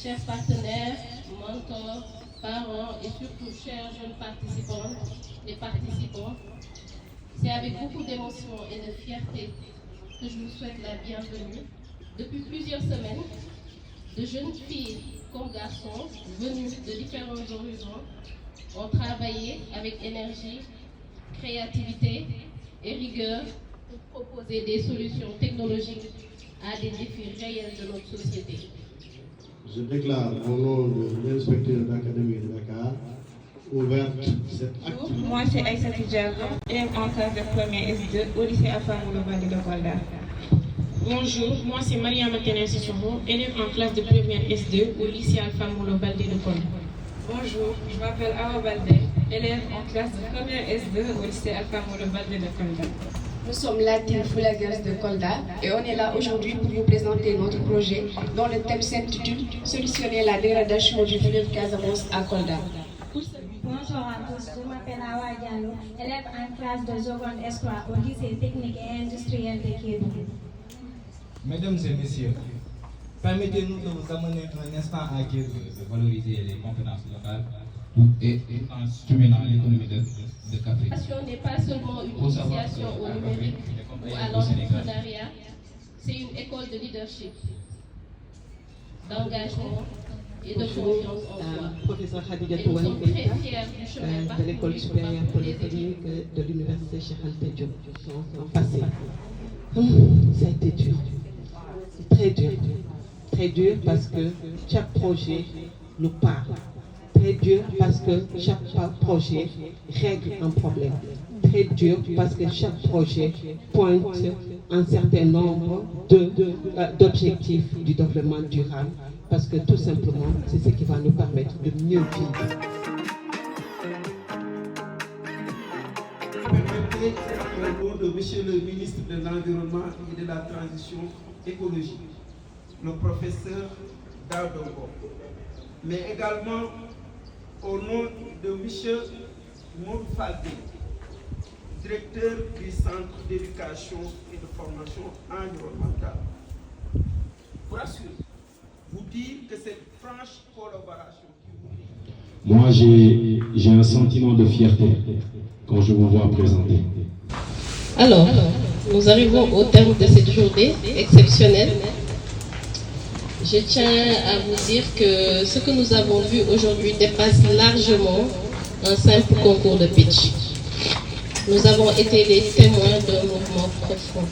Chers partenaires, mentors, parents et surtout chers jeunes participants et participants, c'est avec beaucoup d'émotion et de fierté que je vous souhaite la bienvenue. Depuis plusieurs semaines, de jeunes filles comme garçons venus de différents horizons ont travaillé avec énergie, créativité et rigueur pour proposer des solutions technologiques à des défis réels de notre société. Je déclare au nom de l'inspecteur d'académie de Dakar ouverte cette activité. Moi, c'est Aïssatou Diallo, élève en classe de première S2 au lycée Alpha Moulo Baldé de Kolda. Bonjour, moi c'est Mariama Tenensi Soro, élève en classe de première S2 au lycée Alpha Moulo Baldé de Kolda. Bonjour, je m'appelle Awa Baldé, élève en classe de première S2 au lycée Alpha Moulo Baldé de Kolda. Nous sommes la team Foulagueuse de Kolda et on est là aujourd'hui pour vous présenter notre projet dont le thème s'intitule Solutionner la dégradation du fleuve Casamance à Kolda. Bonjour à tous, je m'appelle Awa Diallo, élève en classe de seconde S3 au lycée technique et industriel de Kédougou. Mesdames et messieurs, permettez-nous de vous amener un instant à Kédougou de valoriser les compétences locales et en stimulant l'économie de Café. L'innovation n'est pas seulement une initiation au numérique ou à l'entrepreneuriat, c'est une école de leadership, d'engagement et de confiance en soi. Professeur Khadija Et nous sommes Touane très fiers du chemin de l'école supérieure polytechnique de l'université Cheikh Anta Diop. Son passé, ça a été dur, très dur parce que chaque projet nous parle. Très dur parce que chaque projet règle un problème. Très dur parce que chaque projet pointe un certain nombre d'objectifs du développement durable. Parce que tout simplement, c'est ce qui va nous permettre de mieux vivre. Permettez au nom de Monsieur le ministre de l'Environnement et de la Transition écologique, le professeur Daoudo, mais également au nom de M. Mour Faldé, directeur du Centre d'éducation et de formation environnementale, pour assurer, vous dire que cette franche collaboration qui vous... Moi, j'ai un sentiment de fierté quand je vous vois présenter. Alors, nous arrivons au terme de cette journée exceptionnelle. Je tiens à vous dire que ce que nous avons vu aujourd'hui dépasse largement un simple concours de pitch. Nous avons été les témoins d'un mouvement profond,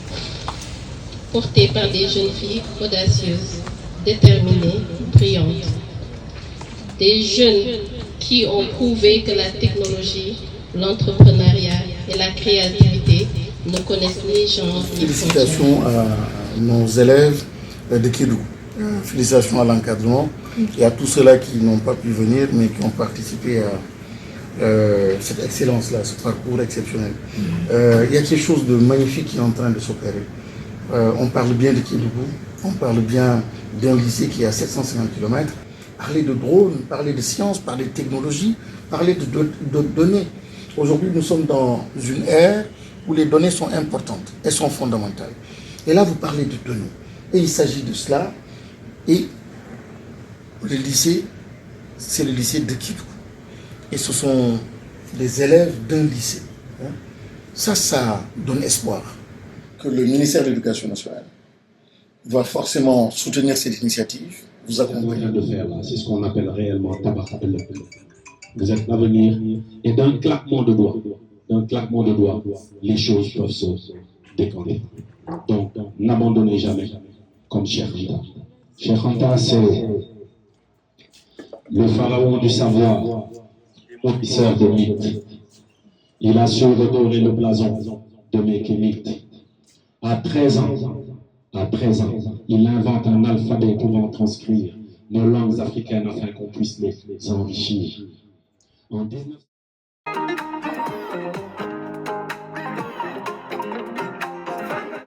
porté par des jeunes filles audacieuses, déterminées, brillantes. Des jeunes qui ont prouvé que la technologie, l'entrepreneuriat et la créativité ne connaissent ni genre ni Félicitations à nos élèves de Kédougou. Félicitations à l'encadrement et à tous ceux-là qui n'ont pas pu venir mais qui ont participé à cette excellence-là, ce parcours exceptionnel. Il y a quelque chose de magnifique qui est en train de s'opérer. On parle bien de Kédougou, on parle bien d'un lycée qui est à 750 km. Parler de drones, parler de sciences, parler de technologie, parler de données. Aujourd'hui, nous sommes dans une ère où les données sont importantes, elles sont fondamentales. Et là, vous parlez de données. Et il s'agit de cela. Et le lycée, c'est le lycée de Kédougou. Et ce sont des élèves d'un lycée. Ça donne espoir que le ministère de l'Éducation nationale va forcément soutenir cette initiative, vous accompagner. De faire là, c'est ce qu'on appelle réellement tabac. Vous êtes l'avenir et d'un claquement de doigts, les choses peuvent se décanter. Donc, n'abandonnez jamais comme Cheikh Anta. Cheikh Anta, c'est le pharaon du savoir, officier de mythes. Il a su redorer le blason de Mékémite. À 13 ans, il invente un alphabet pouvant transcrire nos langues africaines afin qu'on puisse les enrichir. En 19...